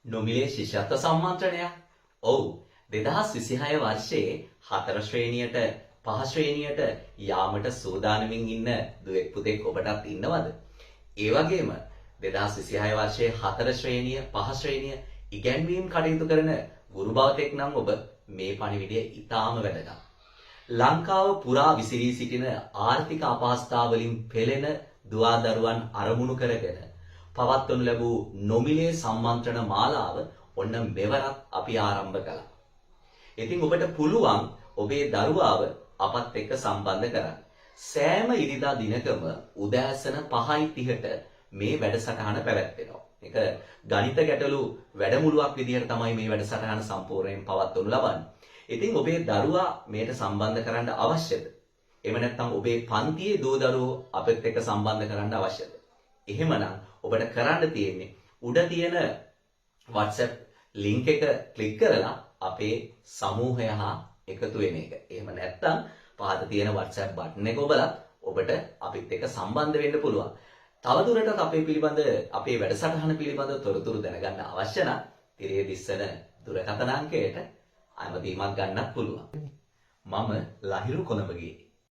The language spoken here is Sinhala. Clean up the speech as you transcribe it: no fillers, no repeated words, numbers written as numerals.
නොමිලේ ශිෂ්‍යත්ව සම්මන්ත්‍රණයක්. ඔව් 2026 වර්ෂයේ 4 ශ්‍රේණියට 5 ශ්‍රේණියට යාමට සූදානමින් ඉන්න දුවෙක් පුතෙක් ඔබටත් ඉන්නවද? ඒ වගේම 2026 වර්ෂයේ 4 ශ්‍රේණිය 5 ශ්‍රේණිය ඉගැන්වීම් කටයුතු කරන ගුරු භවතෙක් නම් ඔබ මේ පණිවිඩය ඉතාම වැදගත්. ලංකාව පුරා විසිරී සිටින ආර්ථික අපහසුතාව වලින් පෙළෙන දුවදරුවන් අරමුණු කරගෙන පවත්වනු ලැබූ නොමිලේ සම්මන්ත්‍රණ මාලාව ඔන්න මෙවරත් අපි ආරම්භ කළා. ඉතින් ඔබට පුළුවන් ඔබේ දරුවාව අපත් එක්ක සම්බන්ධ කරන්න. සෑම ඉරිදා දිනකම උදෑසන 5:30ට මේ වැඩසටහන පැවැත්වෙනවා. ඒක ගණිත ගැටලු වැඩමුළුවක් විදිහට තමයි මේ වැඩසටහන සම්පූර්ණයෙන් පවත්වනු ලබන්නේ. ඉතින් ඔබේ දරුවා මේට සම්බන්ධ කරන්න අවශ්‍යද? එහෙම නැත්නම් ඔබේ පන්තියේ දූ දරුවෝ අපත් එක්ක සම්බන්ධ කරන්න අවශ්‍යද? එහෙමනම් ඔබට කරන්න තියෙන්නේ උඩ තියෙන WhatsApp link එක ක්ලික් කරලා අපේ සමූහය හා එකතු වෙන එක. එහෙම නැත්නම් පහත තියෙන WhatsApp button එක ඔබලා ඔබට අපිත් එක්ක සම්බන්ධ වෙන්න පුළුවන්. තවදුරටත් අපේ වැඩසටහන පිළිබඳ තොරතුරු දැනගන්න අවශ්‍ය නම් තිරයේ දිස්සන දුරකථන අංකයට අමතීමක් ගන්නත් පුළුවන්. මම ලහිරු කොළඹගේ